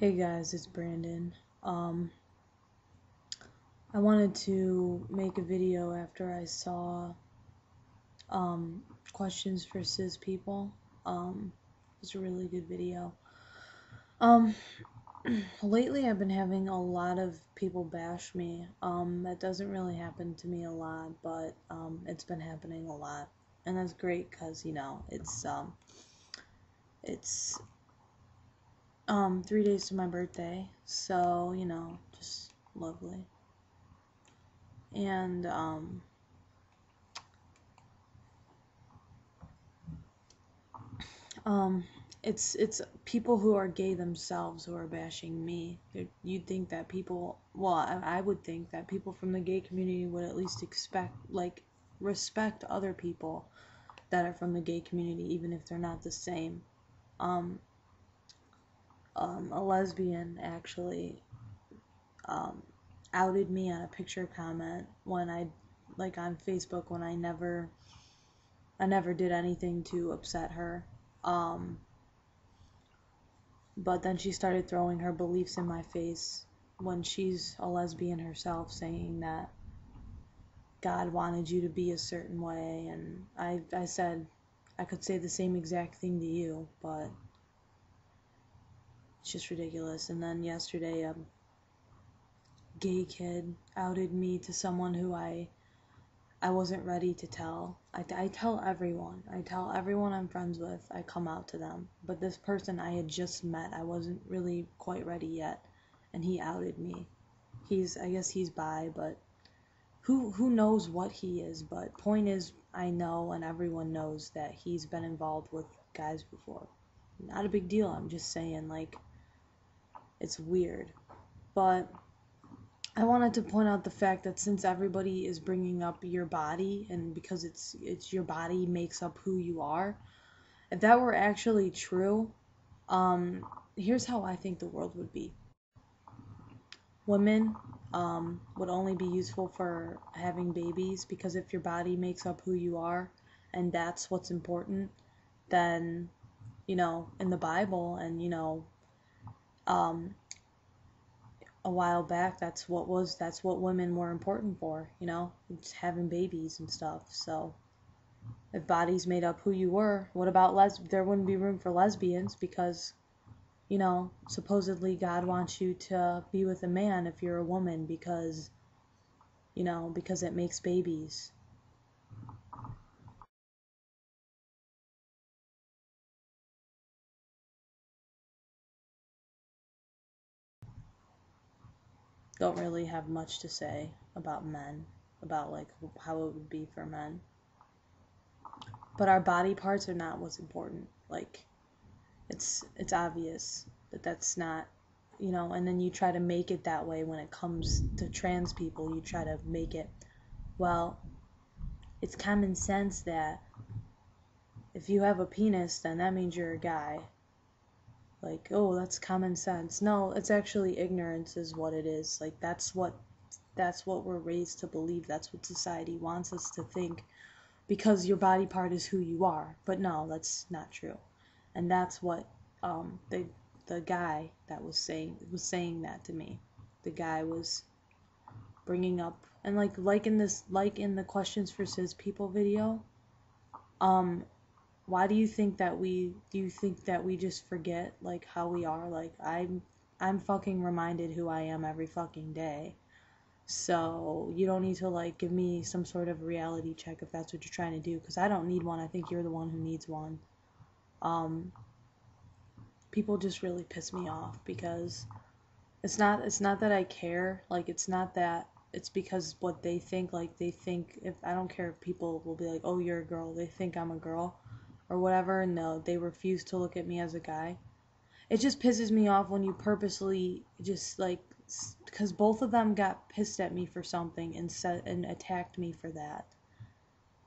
Hey guys, it's Brandon. Um, I wanted to make a video after I saw um, questions for cis people. It was a really good video. Um, Lately I've been having a lot of people bash me. That doesn't really happen to me a lot, but it's been happening a lot, and that's great because it's 3 days to my birthday, so just lovely. And Um, it's people who are gay themselves who are bashing me. You'd think that I would think that people from the gay community would at least respect other people that are from the gay community, even if they're not the same. Um, a lesbian actually um, outed me on a picture comment on Facebook, when I never did anything to upset her. Um, But then she started throwing her beliefs in my face when she's a lesbian herself, saying that God wanted you to be a certain way. And I said I could say the same exact thing to you, but it's just ridiculous. And then yesterday, a gay kid outed me to someone who I wasn't ready to tell. I tell everyone. I tell everyone I'm friends with. I come out to them. But this person I had just met, I wasn't really quite ready yet, and he outed me. I guess he's bi, but who knows what he is? But point is, I know, and everyone knows that he's been involved with guys before. Not a big deal. I'm just saying, like, it's weird. But I wanted to point out the fact that since everybody is bringing up your body, and because it's your body makes up who you are, if that were actually true, here's how I think the world would be. Women would only be useful for having babies, because if your body makes up who you are and that's what's important, then in the Bible, and um, a while back, that's what women were important for, it's having babies and stuff. So if bodies made up who you were, what about there wouldn't be room for lesbians, because supposedly God wants you to be with a man if you're a woman, because it makes babies. Don't really have much to say about men, about like how it would be for men. But our body parts are not what's important. Like, it's obvious that that's not, and then you try to make it that way when it comes to trans people. You try to make it, well, it's common sense that if you have a penis, then that means you're a guy. Like, oh, that's common sense. No, it's actually ignorance is what it is. Like, that's what we're raised to believe. That's what society wants us to think, because your body part is who you are. But no, that's not true. And that's what the guy that was saying that to me. The guy was bringing up, and in the questions for cis people video, um why do you think that we just forget like how we are? Like, I'm fucking reminded who I am every fucking day. So you don't need to like give me some sort of reality check if that's what you're trying to do, because I don't need one. I think you're the one who needs one. Um, People just really piss me off, because it's not that I care. Like, it's not that, it's because what they think. Like, they think, if I don't care if people will be like, oh, you're a girl, they think I'm a girl or whatever. No, they refuse to look at me as a guy. It just pisses me off when you purposely just like, because both of them got pissed at me for something and attacked me for that,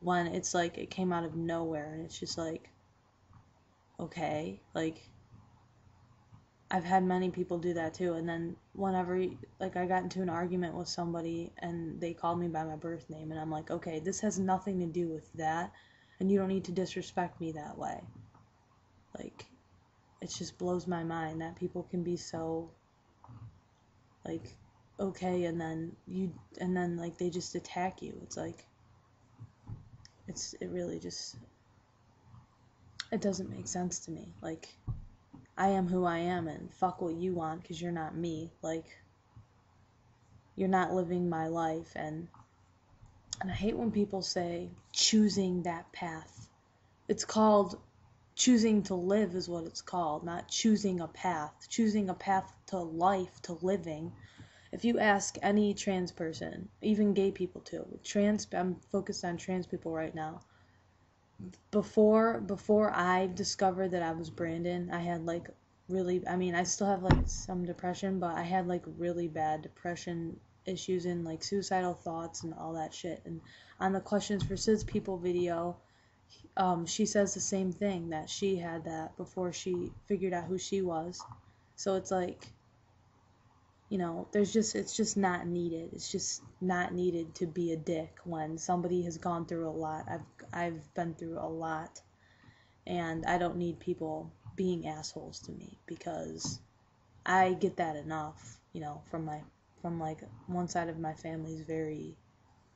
when it's like it came out of nowhere. And it's just like, okay, like, I've had many people do that too. And then whenever, like, I got into an argument with somebody and they called me by my birth name, and I'm like, okay, this has nothing to do with that, and you don't need to disrespect me that way. Like, it just blows my mind that people can be so like okay, and then like they just attack you. It's like it really just, it doesn't make sense to me. Like, I am who I am, and fuck what you want, because you're not me. Like, you're not living my life. And I hate when people say choosing that path. It's called choosing to live is what it's called, not choosing a path. Choosing a path to life, to living. If you ask any trans person, even gay people too, I'm focused on trans people right now. Before I discovered that I was Brandon, I had like really, I mean, I still have like some depression, but I had like really bad depression issues and like suicidal thoughts and all that shit. And on the Questions for Cis People video, she says the same thing, that she had that before she figured out who she was. So it's like, you know, it's just not needed. It's just not needed to be a dick when somebody has gone through a lot. I've been through a lot, and I don't need people being assholes to me, because I get that enough, you know, from like one side of my family is very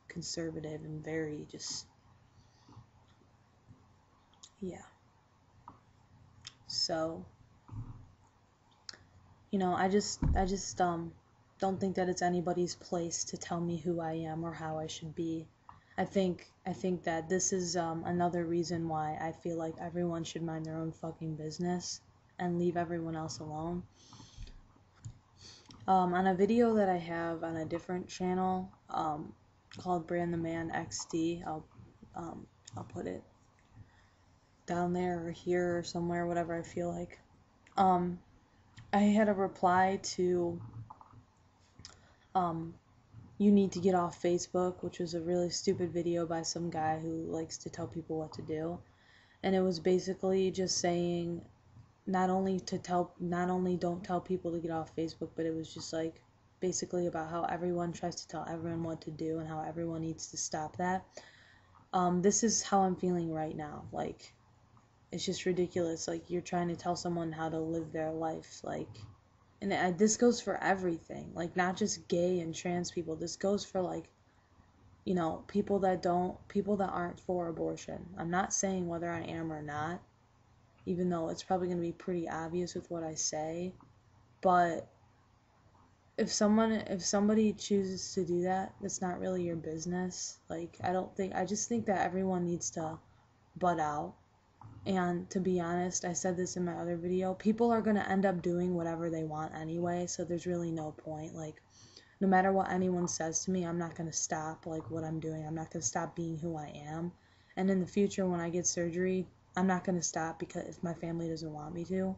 conservative and very just, yeah. So, you know, I just don't think that it's anybody's place to tell me who I am or how I should be. I think that this is another reason why I feel like everyone should mind their own fucking business and leave everyone else alone. On a video that I have on a different channel called Brand the Man XD, I'll put it down there or here or somewhere, whatever I feel like. I had a reply to you need to get off Facebook, which was a really stupid video by some guy who likes to tell people what to do. And it was basically just saying not only don't tell people to get off Facebook, but it was just like basically about how everyone tries to tell everyone what to do and how everyone needs to stop that. This is how I'm feeling right now. Like, it's just ridiculous. Like, you're trying to tell someone how to live their life. Like, and this goes for everything. Like, not just gay and trans people. This goes for, like, you know, people that aren't for abortion. I'm not saying whether I am or not, even though it's probably going to be pretty obvious with what I say. But if somebody chooses to do that, that's not really your business. Like, I just think that everyone needs to butt out. And to be honest, I said this in my other video, people are going to end up doing whatever they want anyway, so there's really no point. Like, no matter what anyone says to me, I'm not going to stop, like, what I'm doing. I'm not going to stop being who I am. And in the future, when I get surgery, I'm not going to stop because if my family doesn't want me to.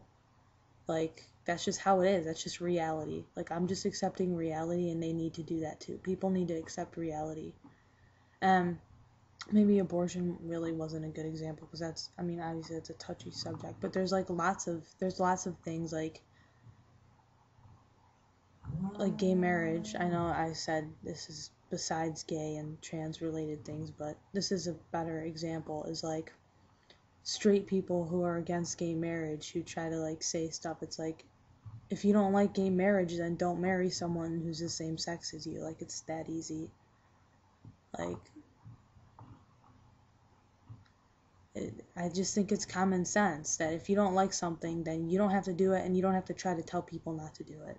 Like, that's just how it is. That's just reality. Like, I'm just accepting reality, and they need to do that too. People need to accept reality. Maybe abortion really wasn't a good example, because that's, I mean, obviously it's a touchy subject, but there's lots of things like gay marriage. I know I said this is besides gay and trans related things, but this is a better example, is like straight people who are against gay marriage who try to like say stuff. It's like, if you don't like gay marriage, then don't marry someone who's the same sex as you. Like, it's that easy. Like, I just think it's common sense that if you don't like something, then you don't have to do it, and you don't have to try to tell people not to do it.